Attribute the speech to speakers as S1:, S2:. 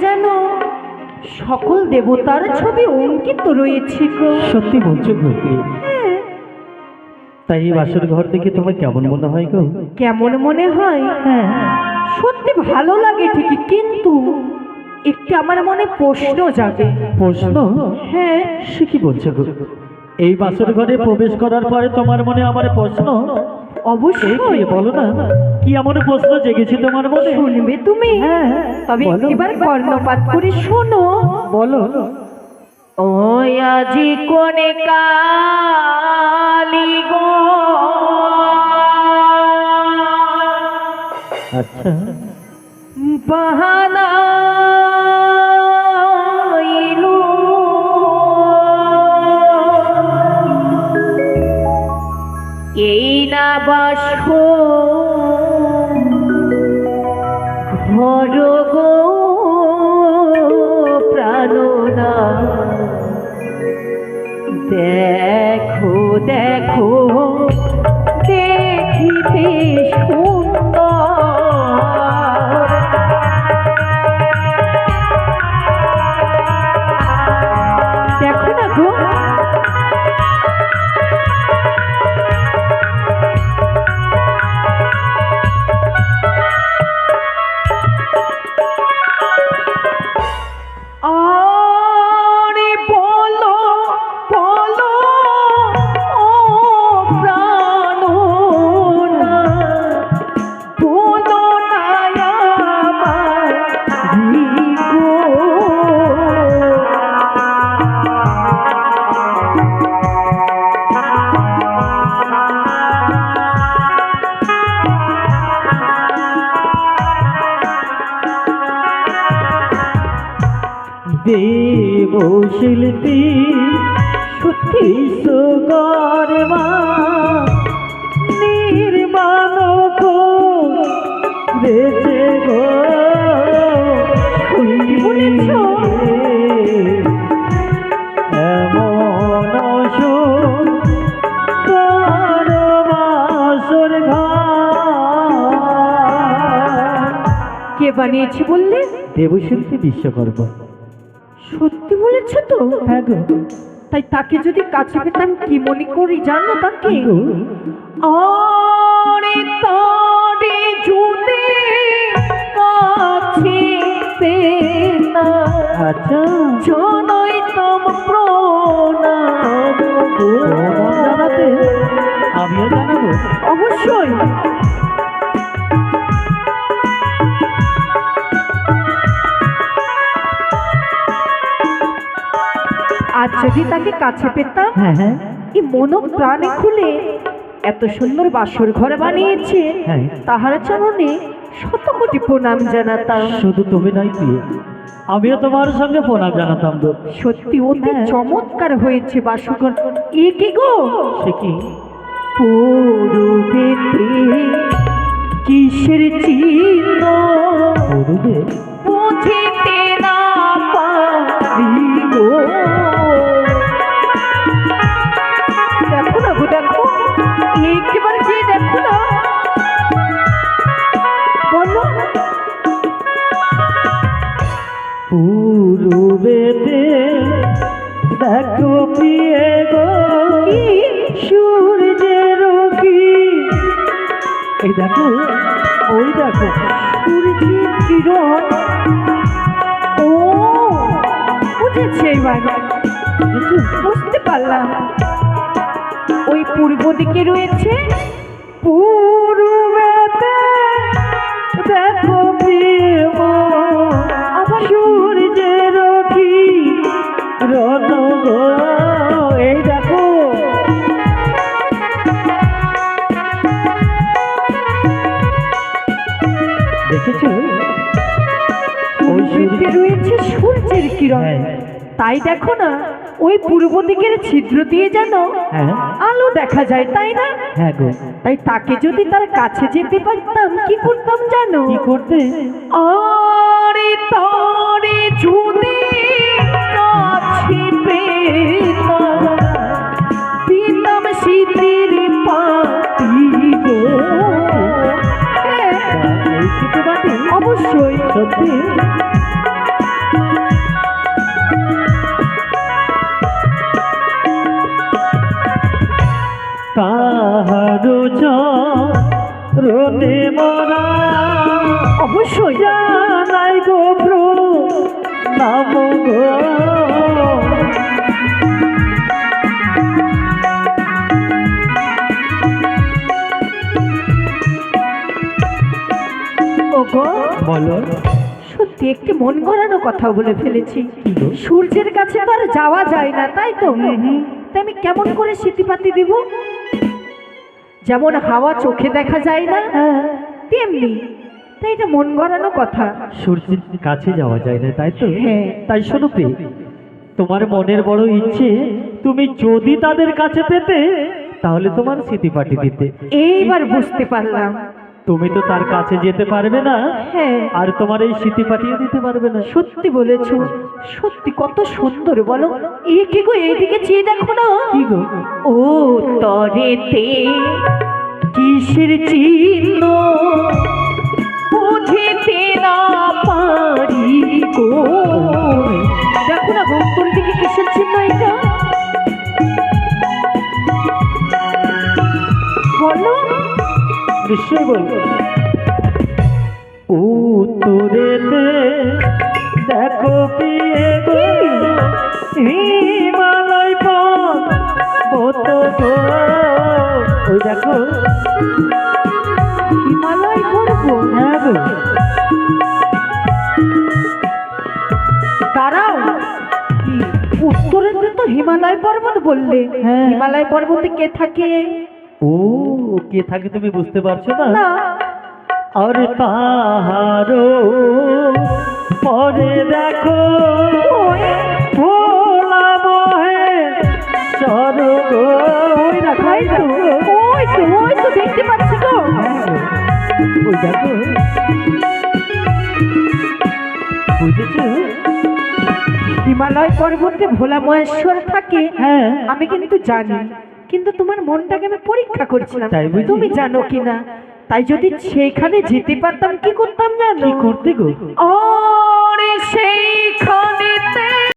S1: যেন সকল দেবতার ছবি অঙ্কিত রয়েছে গো।
S2: সত্যি বলছো গো? তাই এই বাসর ঘর দেখে তোমার কেমন মনে হয় গো?
S1: কেমন মনে হয়?
S2: হ্যাঁ,
S1: সত্যি ভালো লাগে ঠিকই, কিন্তু একটি আমার মনে প্রশ্ন জাগে।
S2: প্রশ্ন?
S1: হ্যাঁ।
S2: সে কি বলছো গো? এই বাসর ঘরে প্রবেশ করার পরে তোমার মনে আমার প্রশ্ন?
S1: অবশ্যই।
S2: বলো না, কি এমন প্রশ্ন জেগেছে তোমার মনে?
S1: শুনবে তুমি?
S2: হ্যাঁ,
S1: তবে
S2: বলো।
S1: এবার কর্ণপাত করে শোনো।
S2: বলো।
S1: ও আজি কোনে কালি গো,
S2: আচ্ছা,
S1: বাহানা এই না বাস ঘর গো প্রাণনা, দেখো দেখো দেখিতে সুন্দর, দেখো না গো। আরে বলো বলো ও প্রাণনা, বলো না আমার গো।
S2: দেব শিল্পী
S1: সত্যি
S2: বিশ্বকর্মা নির্মাণ করেছে গো।
S1: কি বলেছ?
S2: এমন সুন্দর বাসর ঘর।
S1: কে বানিয়েছে বললে?
S2: দেবশিল্পী বিশ্বকর্মা।
S1: সত্যি বলেছ তো?
S2: হ্যাঁ গো।
S1: তাই তাকে যদি কাছে পেতাম কি মনে করি জানো তাকে?
S2: গো,
S1: আরে তারে যদি কাছে পেতাম,
S2: আচ্ছা,
S1: জানাইতাম প্রণাম গো।
S2: প্রণাম জানাতে আমিও জানাবো।
S1: অবশ্যই। আজ যদি তাকে কাছে পেতাম,
S2: হ্যাঁ হ্যাঁ
S1: এই মন প্রাণে খুলে এত সুন্দর বাসর ঘর বানিয়েছে,
S2: হ্যাঁ।
S1: তাহার চরণে শত কোটি প্রণাম জানাতাম।
S2: শুধু তুমি নাই প্রিয়, আমিও তোমার সঙ্গে প্রণাম জানাতাম গো।
S1: সত্যি অতি
S2: হ্যাঁ।
S1: চমৎকার হয়েছে বাসর ঘর। এ কি গো?
S2: সে কি?
S1: পূর্বেতে কিসের চিহ্ন
S2: পূর্বে?
S1: বুঝিতে না পারি গো। দেখো না গো, দেখো একেবারে যে দেখো না, বলো।
S2: পূর্বেতে দেখো প্রিয়ে গো,
S1: কি?
S2: সূর্যের কি? এই দেখো, ওই দেখো
S1: সূর্যের কিরণ। ও বুঝেছি, এবার বুঝতে পারলাম। ওই পূর্ব দিকে রয়েছে
S2: পূর্বেতে দেখো প্রিয়
S1: আবার
S2: সূর্যের কি রণ গো। এই দেখো, দেখেছো? ওই
S1: পূর্বেতে রয়েছে সূর্যের কিরণ।
S2: হ্যাঁ।
S1: তাই দেখো না, ওই পূর্ব দিকের ছিদ্র দিয়ে যেন
S2: হ্যাঁ
S1: আলো দেখা যায়, তাই না?
S2: হ্যাঁ গো।
S1: তাই তাকে যদি তার কাছে যেতে পারতাম কি করতাম জানো?
S2: কি করতে?
S1: আরে তারে যদি কাছে পেতাম, দিতাম শীতের পাতি গো।
S2: এই চিঠি বাটি?
S1: অবশ্যই।
S2: সত্যি? তাহারু চরণে মরা
S1: অবশ্যই
S2: জানাই গো নাম গো।
S1: ওগো
S2: বলো।
S1: সত্যি একটি মন গড়ানো কথা বলে ফেলেছি।
S2: কি গো?
S1: সূর্যের কাছে তো আর যাওয়া যায় না, তাই তো? তাই আমি কেমন করে স্মৃতিপাতি দিব? যেমন হাওয়া চোখে দেখা যায় না, তেমনি তাই এটা মন গড়ানো কথা।
S2: সূর্যের কাছে যাওয়া যায় না, তাই তো?
S1: হ্যাঁ।
S2: তাই শোনো প্রিয়, তোমার মনের বড় ইচ্ছে, তুমি যদি তাদের কাছে পেতে তাহলে তোমার স্মৃতি পাঠি দিতে।
S1: এইবার বুঝতে পারলাম।
S2: তুমি তো তার কাছে যেতে পারবে না,
S1: হ্যাঁ,
S2: আর তোমার এই স্মৃতি পাঠিয়ে দিতে পারবে না।
S1: সত্যি বলেছো। সত্যি কত সুন্দর বলো। এ কি গো, এইদিকে চেয়ে দেখো না।
S2: কি গো?
S1: ও তরেতে কিসের চিহ্ন বুঝিতে না পারি গো। দেখো না গো, তোর দিকে কিসের চিহ্ন এটা? বলো।
S2: নিশ্চয় বলবো। ও তোরেতে দেখো পিয়ে গো হিমালয় পর্বত গো। ওই দেখো
S1: হিমালয় করবো।
S2: হ্যাঁ গো।
S1: দাঁড়াও, কি উত্তরের তো হিমালয় পর্বত বললে?
S2: হ্যাঁ।
S1: হিমালয় পর্বতে কে থাকে?
S2: ও কে থাকে তুমি বুঝতে পারছো না?
S1: না।
S2: আর তাহারো পরে দেখো ভোলা বহে স্বর্গ। ওই দেখো,
S1: ওই তো, ওই তো, ওই তো দেখতে পাচ্ছি গো।
S2: ওই দেখো, বুঝেছো?
S1: হিমালয় পর্বতে ভোলা মহেশ্বর থাকে,
S2: হ্যাঁ।
S1: আমি কিন্তু জানি, কিন্তু তোমার মনটাকে আমি পরীক্ষা করছিলাম
S2: তাই বুঝি?
S1: তুমি জানো কিনা। তাই যদি সেখানে যেতে পারতাম কি করতাম জানো?
S2: কি করতে গো?
S1: ওরে সেই